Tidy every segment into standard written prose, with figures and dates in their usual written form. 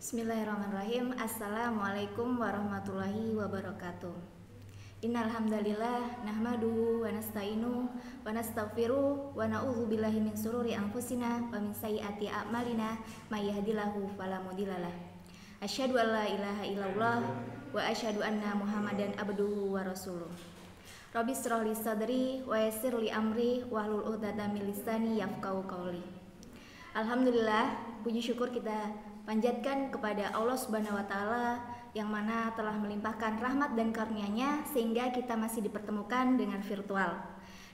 Bismillahirrahmanirrahim. Assalamualaikum warahmatullahi wabarakatuh. Innal hamdalillah nahmaduhu wa nasta'inu wa nastaghfiruh wa na'udzu billahi min shururi anfusina wa min sayyiati a'malina may yahdihillahu fala mudhillalah. Asyhadu an la ilaha illallah wa asyhadu anna Muhammadan abduhu wa rasuluh. Rabbi shrah li sadri wa yassir li amri wahlul 'uqdatam min lisani yafqahu qawli. Alhamdulillah, puji syukur kita panjatkan kepada Allah Subhanahu wa taala yang mana telah melimpahkan rahmat dan karunia-Nya sehingga kita masih dipertemukan dengan virtual.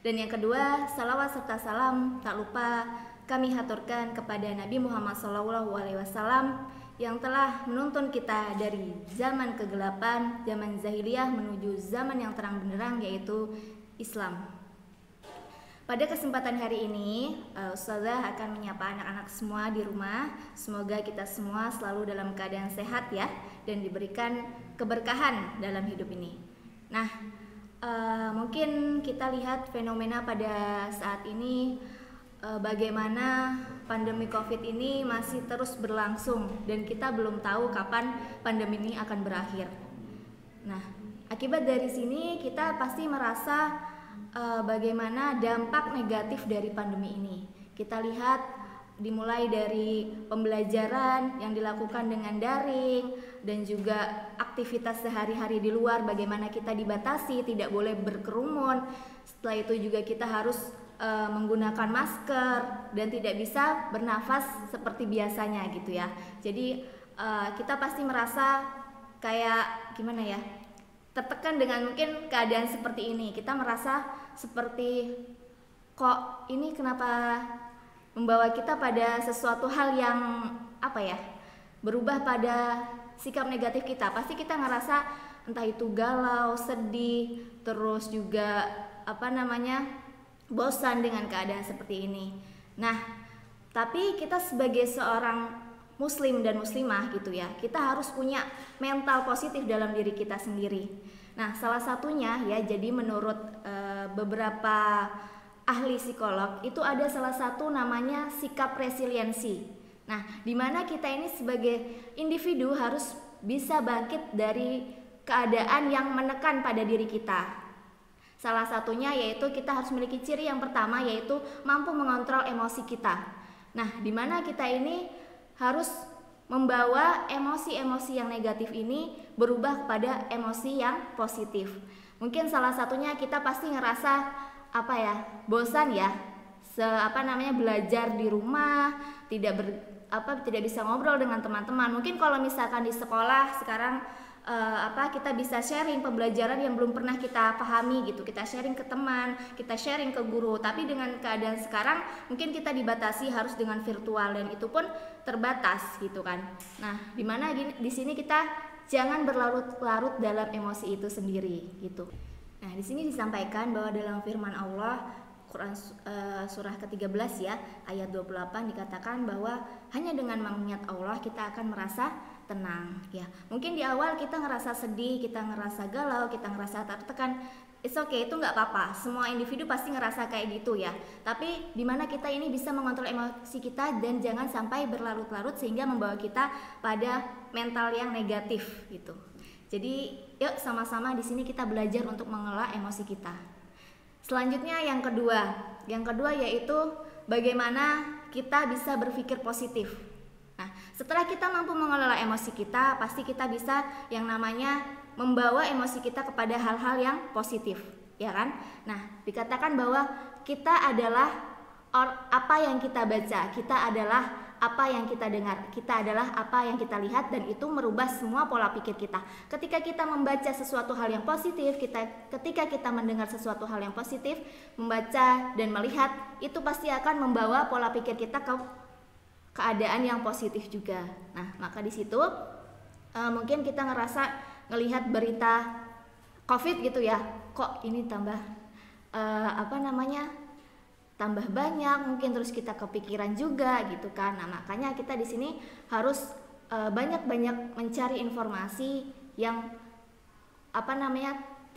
Dan yang kedua, salawat serta salam tak lupa kami haturkan kepada Nabi Muhammad SAW yang telah menuntun kita dari zaman kegelapan, zaman jahiliyah menuju zaman yang terang benderang, yaitu Islam. Pada kesempatan hari ini, Ustazah akan menyapa anak-anak semua di rumah. Semoga kita semua selalu dalam keadaan sehat ya, dan diberikan keberkahan dalam hidup ini. Nah, mungkin kita lihat fenomena pada saat ini, bagaimana pandemi COVID ini masih terus berlangsung dan kita belum tahu kapan pandemi ini akan berakhir. Nah, akibat dari sini kita pasti merasa bagaimana dampak negatif dari pandemi ini. Kita lihat dimulai dari pembelajaran yang dilakukan dengan daring dan juga aktivitas sehari-hari di luar, bagaimana kita dibatasi, tidak boleh berkerumun. Setelah itu juga kita harus menggunakan masker dan tidak bisa bernafas seperti biasanya gitu ya. Jadi kita pasti merasa kayak gimana ya, tertekan dengan mungkin keadaan seperti ini. Kita merasa seperti kok ini kenapa membawa kita pada sesuatu hal yang berubah pada sikap negatif kita. Pasti kita ngerasa entah itu galau, sedih, terus juga bosan dengan keadaan seperti ini. Nah, tapi kita sebagai seorang muslim dan muslimah gitu ya, kita harus punya mental positif dalam diri kita sendiri. Nah, salah satunya ya, jadi menurut beberapa ahli psikolog itu ada salah satu namanya sikap resiliensi. Nah, dimana kita ini sebagai individu harus bisa bangkit dari keadaan yang menekan pada diri kita. Salah satunya yaitu kita harus memiliki ciri yang pertama, yaitu mampu mengontrol emosi kita. Nah, dimana kita ini harus membawa emosi-emosi yang negatif ini berubah kepada emosi yang positif. Mungkin salah satunya kita pasti ngerasa bosan ya, belajar di rumah, tidak bisa ngobrol dengan teman-teman. Mungkin kalau misalkan di sekolah sekarang kita bisa sharing pembelajaran yang belum pernah kita pahami gitu, kita sharing ke teman, kita sharing ke guru. Tapi dengan keadaan sekarang mungkin kita dibatasi harus dengan virtual dan itu pun terbatas gitu kan. Nah, dimana di sini kita jangan berlarut-larut dalam emosi itu sendiri gitu. Nah, di sini disampaikan bahwa dalam firman Allah Quran surah ke-13 ya, ayat 28 dikatakan bahwa hanya dengan mengingat Allah kita akan merasa tenang ya. Mungkin di awal kita ngerasa sedih, kita ngerasa galau, kita ngerasa tertekan. It's okay, itu nggak apa-apa. Semua individu pasti ngerasa kayak gitu ya. Tapi dimana kita ini bisa mengontrol emosi kita dan jangan sampai berlarut-larut sehingga membawa kita pada mental yang negatif gitu. Jadi yuk sama-sama di sini kita belajar untuk mengelola emosi kita. Selanjutnya yang kedua yaitu bagaimana kita bisa berpikir positif. Nah, setelah kita mampu mengelola emosi kita, pasti kita bisa yang namanya membawa emosi kita kepada hal-hal yang positif, ya kan? Nah, dikatakan bahwa kita adalah apa yang kita baca, kita adalah apa yang kita dengar, kita adalah apa yang kita lihat, dan itu merubah semua pola pikir kita. Ketika kita membaca sesuatu hal yang positif, ketika kita mendengar sesuatu hal yang positif, membaca dan melihat, itu pasti akan membawa pola pikir kita ke keadaan yang positif juga. Nah, maka di situ mungkin kita ngelihat berita COVID gitu ya, kok ini tambah tambah banyak, mungkin terus kita kepikiran juga gitu kan. Nah, makanya kita di sini harus banyak-banyak mencari informasi yang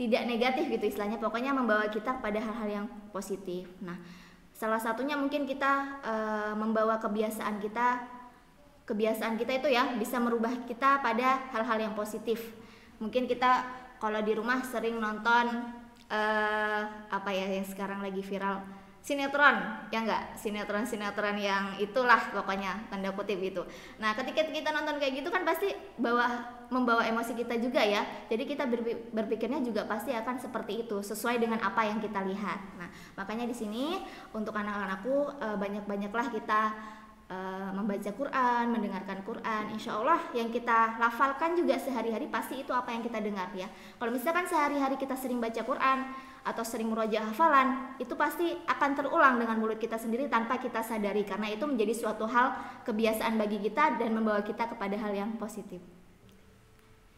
tidak negatif gitu istilahnya, pokoknya membawa kita pada hal-hal yang positif. Nah, salah satunya mungkin kita membawa kebiasaan kita kebiasaan kita itu ya bisa merubah kita pada hal-hal yang positif. Mungkin kita kalau di rumah sering nonton apa ya yang sekarang lagi viral, sinetron, ya enggak? Sinetron yang itulah pokoknya tanda kutip itu. Nah, ketika kita nonton kayak gitu kan pasti membawa emosi kita juga ya. Jadi kita berpikirnya juga pasti akan seperti itu, sesuai dengan apa yang kita lihat. Nah, makanya di sini untuk anak-anakku banyak-banyaklah kita membaca Quran, mendengarkan Quran. Insya Allah yang kita lafalkan juga sehari-hari pasti itu apa yang kita dengar ya. Kalau misalkan sehari-hari kita sering baca Quran atau sering murojaah hafalan, itu pasti akan terulang dengan mulut kita sendiri tanpa kita sadari, karena itu menjadi suatu hal kebiasaan bagi kita dan membawa kita kepada hal yang positif.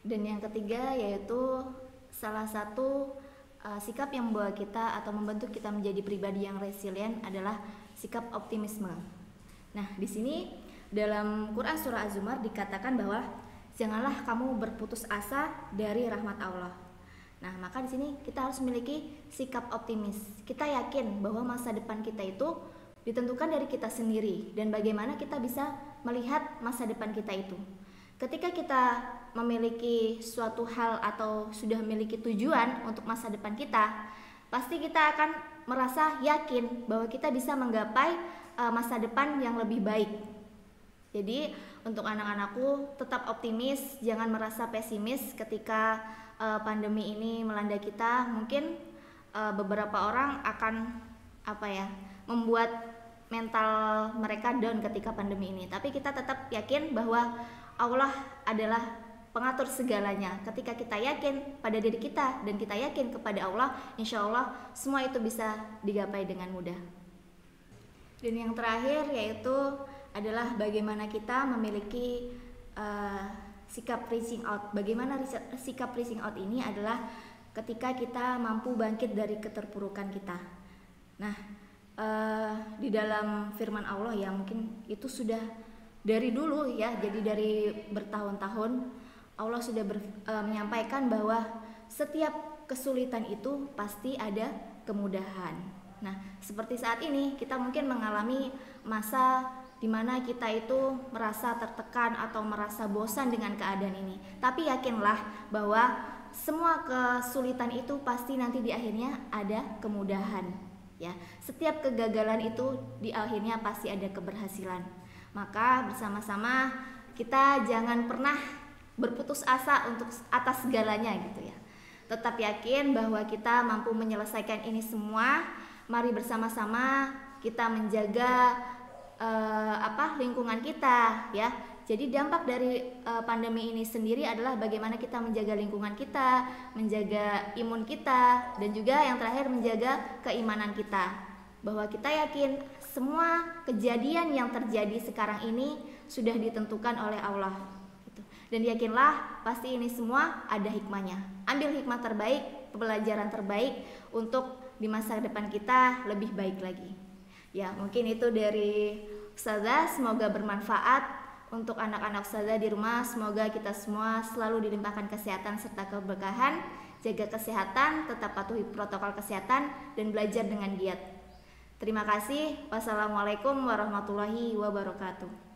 Dan yang ketiga yaitu salah satu sikap yang membawa kita atau membentuk kita menjadi pribadi yang resilient adalah sikap optimisme. Nah, di sini dalam Quran surah Az-Zumar dikatakan bahwa janganlah kamu berputus asa dari rahmat Allah. Nah, maka di sini kita harus memiliki sikap optimis. Kita yakin bahwa masa depan kita itu ditentukan dari kita sendiri dan bagaimana kita bisa melihat masa depan kita itu. Ketika kita memiliki suatu hal atau sudah memiliki tujuan untuk masa depan kita, pasti kita akan merasa yakin bahwa kita bisa menggapai masa depan yang lebih baik. Jadi untuk anak-anakku tetap optimis, jangan merasa pesimis ketika pandemi ini melanda kita. Mungkin beberapa orang akan membuat mental mereka down ketika pandemi ini. Tapi kita tetap yakin bahwa Allah adalah pengatur segalanya. Ketika kita yakin pada diri kita dan kita yakin kepada Allah, insya Allah semua itu bisa digapai dengan mudah. Dan yang terakhir yaitu adalah bagaimana kita memiliki sikap reaching out. Bagaimana sikap reaching out ini adalah ketika kita mampu bangkit dari keterpurukan kita. Nah, di dalam firman Allah ya, mungkin itu sudah dari dulu ya, jadi dari bertahun-tahun Allah sudah menyampaikan bahwa setiap kesulitan itu pasti ada kemudahan. Nah, seperti saat ini kita mungkin mengalami masa di mana kita itu merasa tertekan atau merasa bosan dengan keadaan ini. Tapi yakinlah bahwa semua kesulitan itu pasti nanti di akhirnya ada kemudahan. Ya, setiap kegagalan itu di akhirnya pasti ada keberhasilan. Maka bersama-sama kita jangan pernah berputus asa untuk atas segalanya gitu ya. Tetap yakin bahwa kita mampu menyelesaikan ini semua. Mari bersama-sama kita menjaga lingkungan kita ya. Jadi dampak dari pandemi ini sendiri adalah bagaimana kita menjaga lingkungan kita, menjaga imun kita, dan juga yang terakhir menjaga keimanan kita. Bahwa kita yakin semua kejadian yang terjadi sekarang ini sudah ditentukan oleh Allah. Dan yakinlah pasti ini semua ada hikmahnya. Ambil hikmah terbaik, pelajaran terbaik untuk di masa depan kita lebih baik lagi. Ya, mungkin itu dari Ustazah, semoga bermanfaat untuk anak-anak Ustazah di rumah. Semoga kita semua selalu dilimpahkan kesehatan serta keberkahan. Jaga kesehatan, tetap patuhi protokol kesehatan dan belajar dengan giat. Terima kasih. Wassalamualaikum warahmatullahi wabarakatuh.